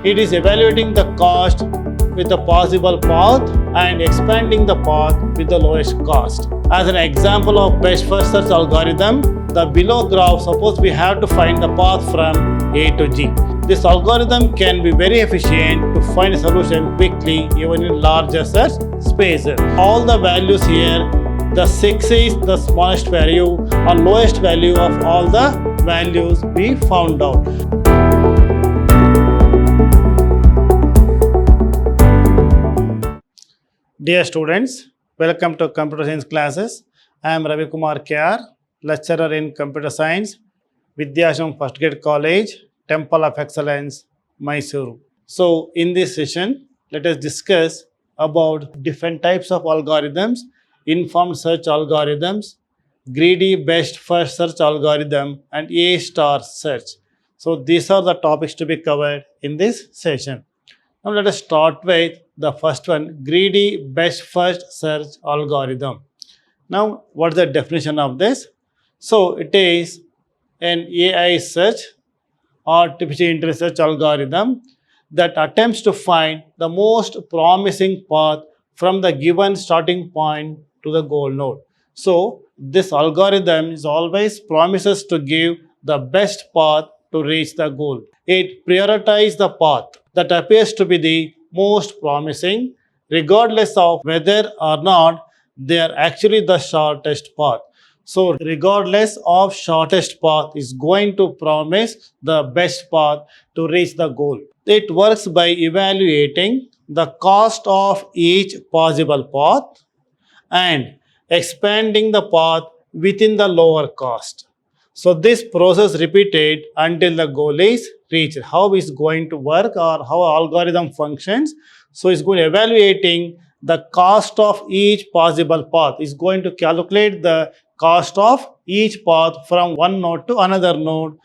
It is evaluating the cost with the possible path and expanding the path with the lowest cost. As an example of best first search algorithm, the below graph, suppose we have to find the path from A to G. This algorithm can be very efficient to find a solution quickly even in larger search spaces. All the values here, the 6 is the smallest value or lowest value of all the values we found out. Dear students, welcome to Computer Science classes. I am Ravi Kumar KR, lecturer in Computer Science, Vidhyaashram First Grade College, Temple of Excellence, MYSURU. So, in this session, let us discuss about different types of algorithms, informed search algorithms, greedy best first search algorithm, and A-star search. So, these are the topics to be covered in this session. Now, let us start with the first one, greedy best first search algorithm. Now, what is the definition of this? So, it is an AI search, artificial intelligence search algorithm that attempts to find the most promising path from the given starting point to the goal node. So, this algorithm is always promises to give the best path to reach the goal. It prioritizes the path that appears to be the most promising, regardless of whether or not they are actually the shortest path. So, regardless of shortest path is going to promise the best path to reach the goal. It works by evaluating the cost of each possible path and expanding the path within the lower cost. So, this process repeated until the goal is reached. How is going to work or how algorithm functions? So, it's going to evaluating the cost of each possible path. It's going to calculate the cost of each path from one node to another node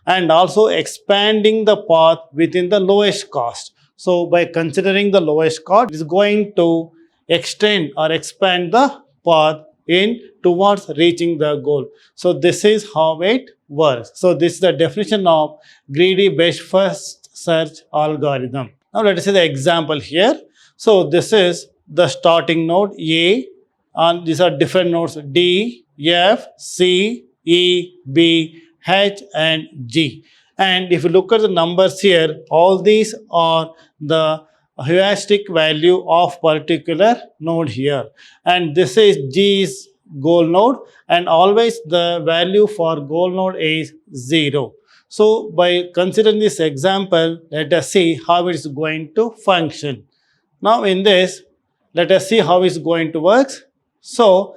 and also expanding the path within the lowest cost. So, by considering the lowest cost, it is going to extend or expand the path in towards reaching the goal. So, this is how it works. So, this is the definition of greedy best first search algorithm. Now, let us see the example here. So, this is the starting node A, and these are different nodes D, F, C, E, B, H, and G. And if you look at the numbers here, all these are the heuristic value of particular node here. And this is G's goal node, and always the value for goal node is 0. So, by considering this example, let us see how it is going to function. Now, in this, let us see how it is going to work. So,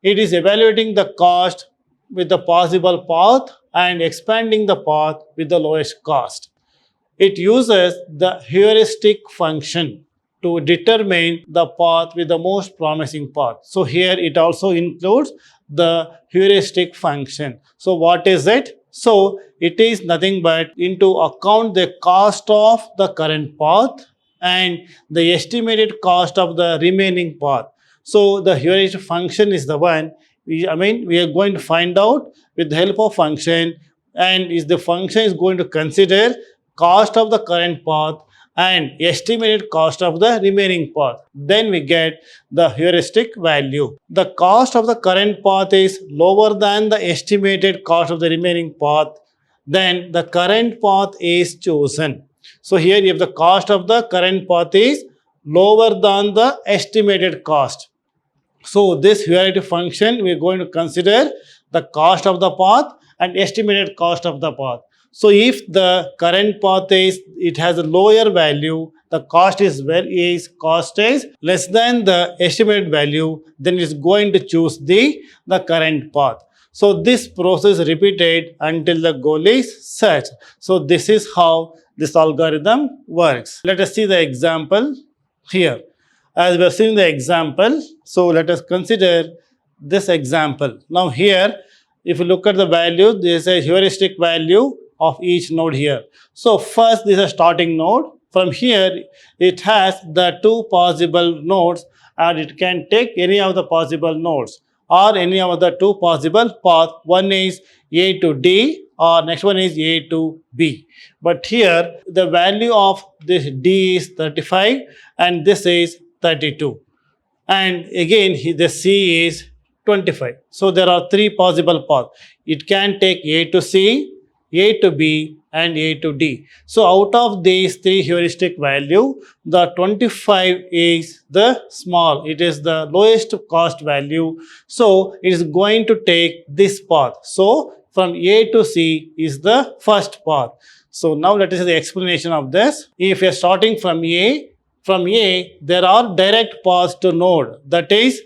it is evaluating the cost with the possible path and expanding the path with the lowest cost. It uses the heuristic function to determine the path with the most promising path. So, here it also includes the heuristic function. So, what is it? So, it is nothing but into account the cost of the current path and the estimated cost of the remaining path. So, the heuristic function is the one, we are going to find out with the help of function, and is the function is going to consider cost of the current path and estimated cost of the remaining path. Then we get the heuristic value. The cost of the current path is lower than the estimated cost of the remaining path, then the current path is chosen. So, here if the cost of the current path is lower than the estimated cost. So, this heuristic function we are going to consider the cost of the path and estimated cost of the path. So, if the current path is, it has a lower value, the cost is less than the estimated value, then it is going to choose the current path. So, this process repeated until the goal is searched. So, this is how this algorithm works. Let us see the example here. As we are seeing the example, so let us consider this example. Now, here, if you look at the value, there is a heuristic value of each node here. So, first this is a starting node. From here, it has the two possible nodes, and it can take any of the possible nodes or any of the two possible paths. One is A to D or next one is A to B. But here the value of this D is 35 and this is 32. And again the C is 25. So there are three possible paths. It can take A to C, A to B and A to D. So out of these three heuristic value, the 25 is the small. It is the lowest cost value. So it is going to take this path. So from A to C is the first path. So now let us see the explanation of this. If you are starting from A there are direct paths to node. That is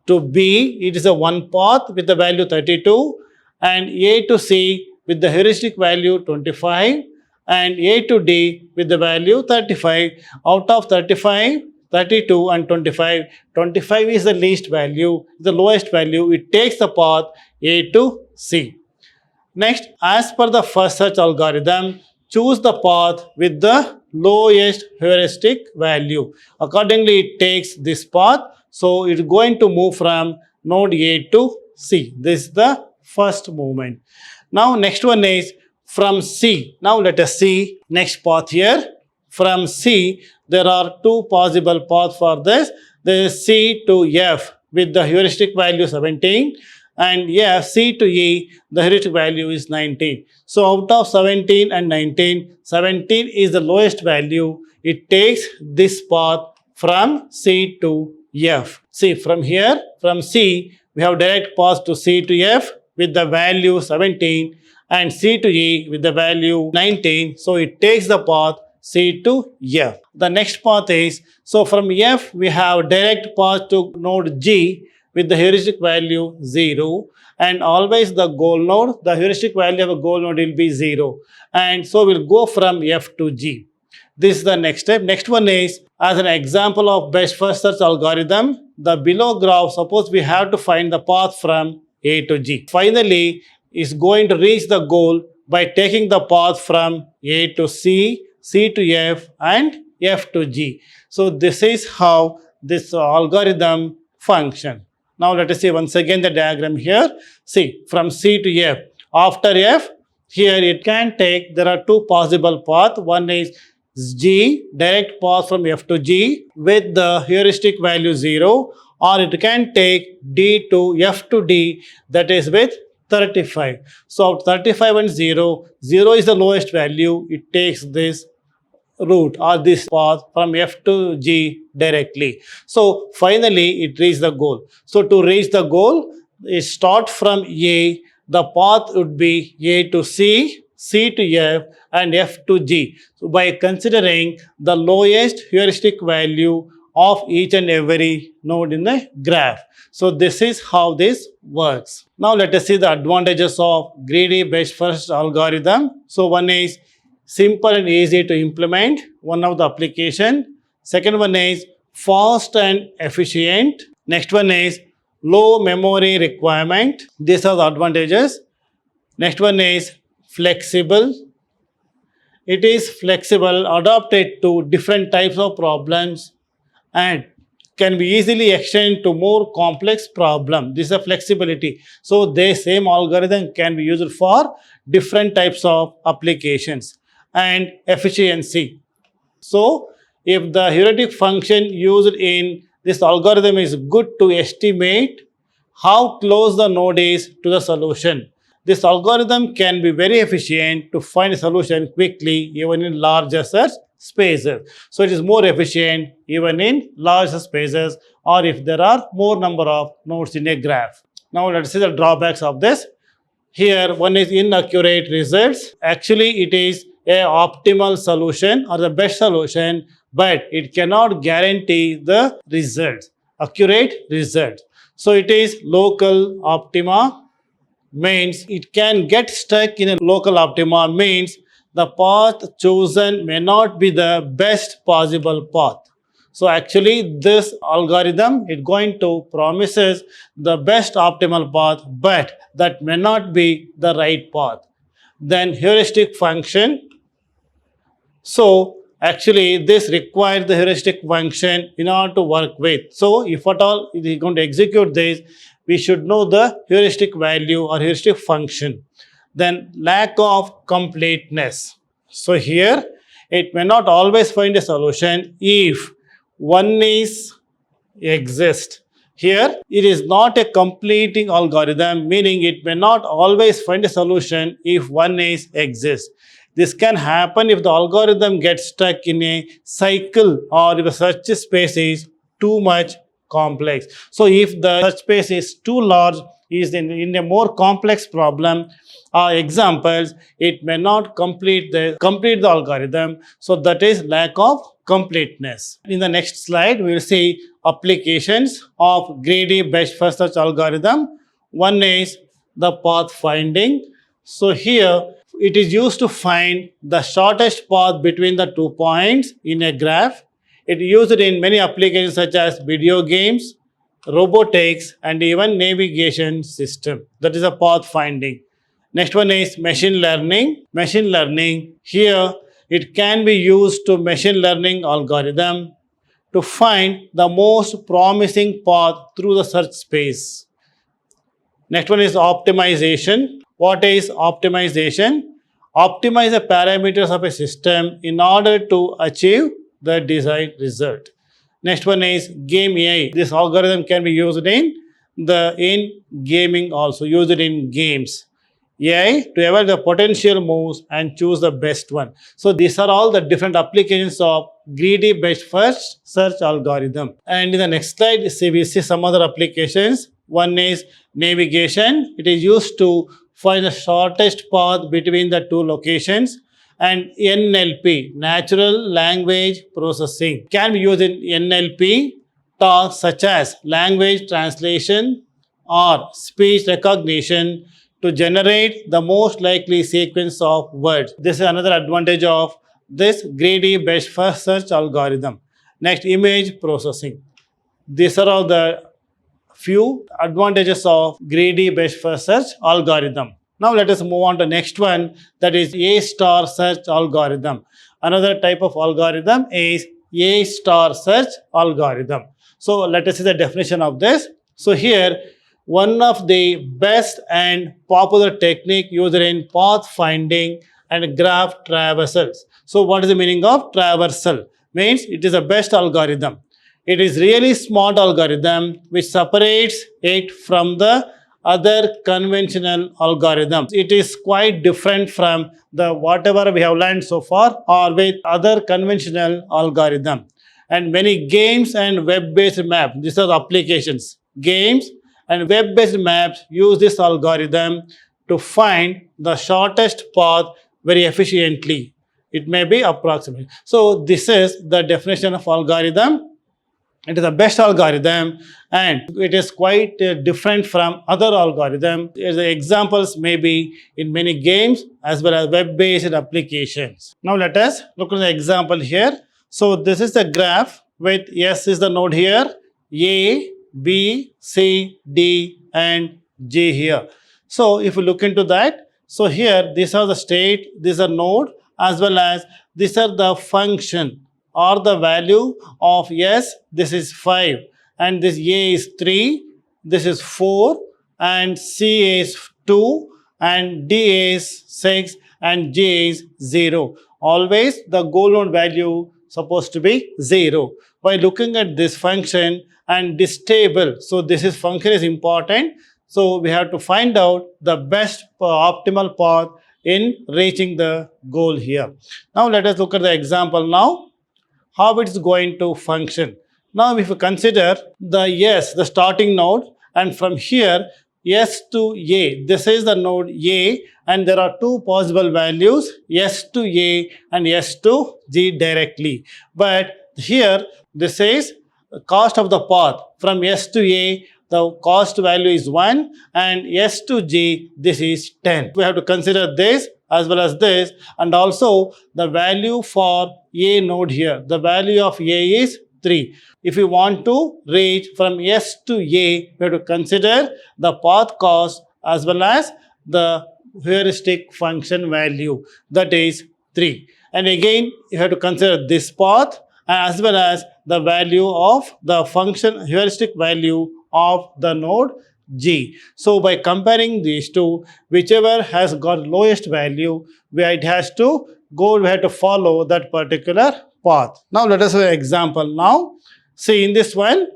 to B, it is a one path with the value 32, and A to C with the heuristic value 25, and A to D with the value 35. Out of 35, 32 and 25, 25 is the least value, the lowest value. It takes the path A to C. Next, as per the first search algorithm, choose the path with the lowest heuristic value. Accordingly, it takes this path. So it's going to move from node A to C. This is the first movement. Now next one is from C. Now let us see next path here. From C, there are two possible paths for this. There is C to F with the heuristic value 17, and F, C to E, the heuristic value is 19. So out of 17 and 19, 17 is the lowest value. It takes this path from C to F. See, from here, from C, we have direct path to C to F with the value 17 and C to E with the value 19. So it takes the path C to F. The next path is, so from F, we have direct path to node G with the heuristic value 0, and always the goal node, the heuristic value of a goal node will be 0. And so we'll go from F to G. This is the next step. Next one is, as an example of best first search algorithm, the below graph, suppose we have to find the path from A to G. Finally, is going to reach the goal by taking the path from A to C, C to F and F to G. So this is how this algorithm functions. Now let us see once again the diagram here. See, from C to F. After F, here it can take, there are two possible paths. One is G, direct path from F to G with the heuristic value 0, or it can take D to F to D, that is with 35. So 35 and 0, 0 is the lowest value. It takes this route or this path from F to G directly. So finally it reaches the goal. So to reach the goal, it start from A, the path would be A to C, C to F and F to G. So by considering the lowest heuristic value of each and every node in the graph. So this is how this works. Now let us see the advantages of greedy best first algorithm. So one is simple and easy to implement, one of the application. Second one is fast and efficient. Next one is low memory requirement. These are the advantages. Next one is flexible. It is flexible, adapted to different types of problems and can be easily extended to more complex problem. This is a flexibility. So the same algorithm can be used for different types of applications. And efficiency. So if the heuristic function used in this algorithm is good to estimate how close the node is to the solution. This algorithm can be very efficient to find a solution quickly even in larger search spaces. So it is more efficient even in larger spaces or if there are more number of nodes in a graph. Now let's see the drawbacks of this. Here one is inaccurate results. Actually it is a optimal solution or the best solution, but it cannot guarantee the results, accurate results. So it is local optima, means it can get stuck in a local optima, means the path chosen may not be the best possible path. So actually this algorithm is going to promises the best optimal path, but that may not be the right path. Then heuristic function. So actually this requires the heuristic function in order to work with. So if at all it is going to execute this, we should know the heuristic value or heuristic function. Then lack of completeness. So here it may not always find a solution if one is exist. Here it is not a completing algorithm, meaning it may not always find a solution if one is exists. This can happen if the algorithm gets stuck in a cycle or if the search space is too much complex. So if the search space is too large, is in a more complex problem or examples, it may not complete the algorithm. So that is lack of completeness. In the next slide, we will see applications of greedy best first search algorithm. One is the path finding. So here it is used to find the shortest path between the 2 points in a graph. It is used in many applications such as video games, robotics, and even navigation system. That is a path finding. Next one is machine learning. Machine learning, here it can be used to machine learning algorithm to find the most promising path through the search space. Next one is optimization. What is optimization? Optimize the parameters of a system in order to achieve the desired result. Next one is game AI. This algorithm can be used in gaming also, used in games. AI to evaluate the potential moves and choose the best one. So these are all the different applications of greedy best first search algorithm. And in the next slide, we see some other applications. One is navigation. It is used to find the shortest path between the 2 locations. And NLP, natural language processing, can be used in NLP tasks such as language translation or speech recognition to generate the most likely sequence of words. This is another advantage of this greedy best first search algorithm. Next, image processing. These are all the few advantages of greedy best first search algorithm. Now let us move on to next one, that is A star search algorithm. Another type of algorithm is A star search algorithm. So let us see the definition of this. So here, one of the best and popular technique used in path finding and graph traversals. So what is the meaning of traversal? Means it is the best algorithm. It is really smart algorithm which separates it from the other conventional algorithms. It is quite different from the whatever we have learned so far or with other conventional algorithm. And many games and web-based maps, these are the applications. Games and web-based maps use this algorithm to find the shortest path very efficiently. It may be approximate. So this is the definition of algorithm. It is the best algorithm and it is quite different from other algorithms. The examples may be in many games as well as web-based applications. Now let us look at the example here. So this is the graph with S is the node here, A, B, C, D and G here. So if you look into that, so here these are the state, these are node as well as these are the function or the value of S, this is 5 and this A is 3, this is 4 and C is 2 and D is 6 and G is 0. Always the goal node value supposed to be 0. By looking at this function and this table, so this is function is important. So we have to find out the best optimal path in reaching the goal here. Now let us look at the example now, how it's going to function. Now if you consider the S, the starting node, and from here S to A, this is the node A and there are 2 possible values, S to A and S to G directly. But here this is the cost of the path from S to A, the cost value is 1 and S to G, this is 10. We have to consider this as well as this and also the value for A node here. The value of A is 3. If we want to reach from S to A, we have to consider the path cost as well as the heuristic function value, that is 3. And again, you have to consider this path as well as the value of the function heuristic value of the node G. So by comparing these two, whichever has got lowest value, it has to go, we have to follow that particular path. Now let us have an example now. See in this one,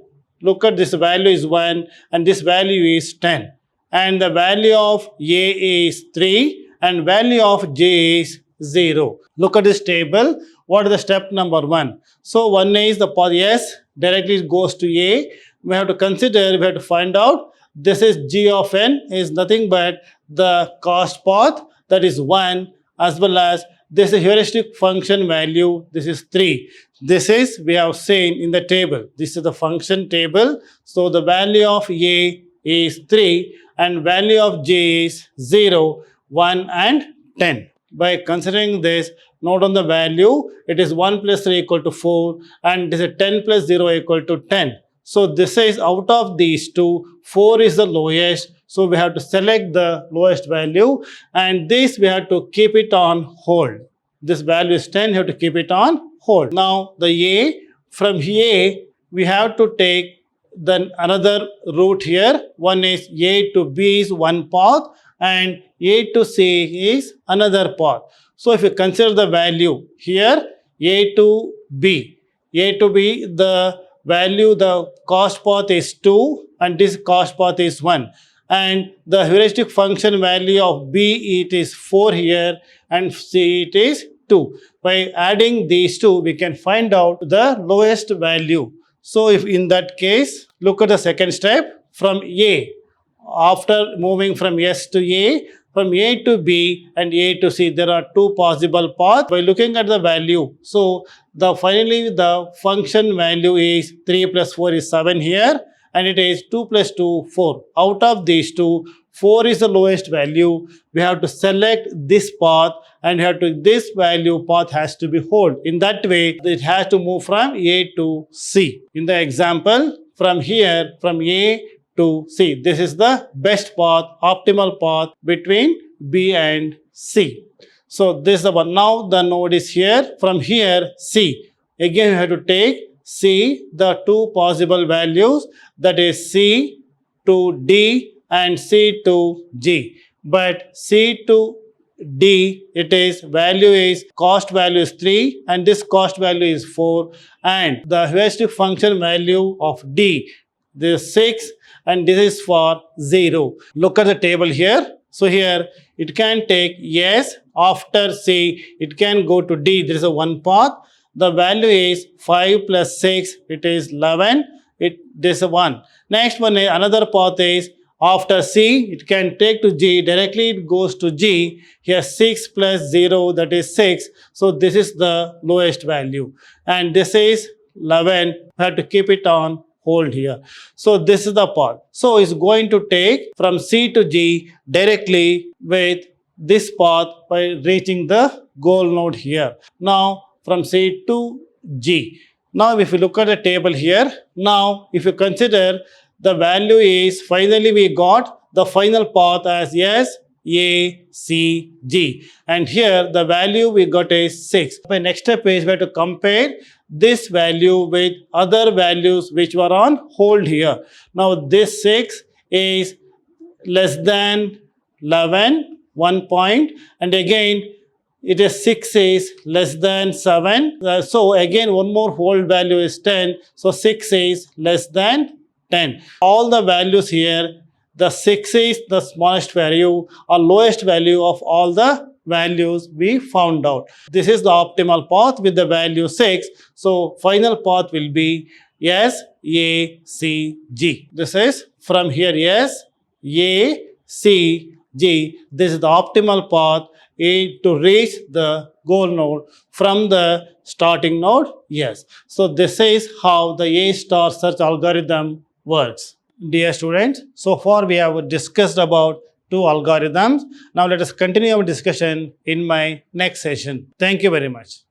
look at this value is 1 and this value is 10. And the value of A is 3 and value of J is 0. Look at this table. What is the step number 1? So 1 is the path, yes, directly it goes to A. We have to consider, we have to find out this is G of n is nothing but the cost path, that is 1, as well as this is heuristic function value, this is 3. This is, we have seen in the table, this is the function table. So the value of A is 3 and value of J is 0, 1 and 10. By considering this, note on the value, it is 1 plus 3 equal to 4 and this is 10 plus 0 equal to 10. So this is out of these two, 4 is the lowest. So we have to select the lowest value and this we have to keep it on hold. This value is 10, you have to keep it on hold. Now the A, from A we have to take then another route here. One is A to B is one path and A to C is another path. So if you consider the value here, A to B, the value, the cost path is 2 and this cost path is 1. And the heuristic function value of B, it is 4 here and C, it is 2. By adding these two, we can find out the lowest value. So if in that case, look at the second step from A. After moving from S to A, from A to B and A to C, there are two possible paths. By looking at the value, so finally the function value is 3 plus 4 is 7 here and it is 2 plus 2, 4. Out of these two, 4 is the lowest value. We have to select this path and this value path has to be hold. In that way, it has to move from A to C. In the example, from here, from A to C, this is the best path, optimal path between B and C. So this is the one. Now the node is here. From here, C. Again, you have to take C, the two possible values, that is C to D and C to G. But C to D, it is value is cost value is 3 and this cost value is 4 and the heuristic function value of D, this is 6 and this is for 0. Look at the table here. So here it can take yes, after C it can go to D. There is a one path. The value is 5 plus 6, it is 11. This is 1. Next one, another path is after C, it can take to G, directly it goes to G. Here 6 plus 0, that is 6. So this is the lowest value. And this is 11, you have to keep it on hold here. So this is the path. So it's going to take from C to G directly with this path by reaching the goal node here. Now from C to G. Now if you look at the table here, now if you consider the value is, finally we got the final path as S, A, C, G. And here the value we got is 6. My next step is we have to compare this value with other values which were on hold here. Now this 6 is less than 11, 1 point, and again it is 6 is less than 7. So again one more hold value is 10. So 6 is less than 10. All the values here, the 6 is the smallest value or lowest value of all the values we found out. This is the optimal path with the value 6. So final path will be S, A, C, G. This is from here S, A, C, G. This is the optimal path to reach the goal node from the starting node. Yes. So this is how the A star search algorithm works. Dear students, so far we have discussed about two algorithms. Now let us continue our discussion in my next session. Thank you very much.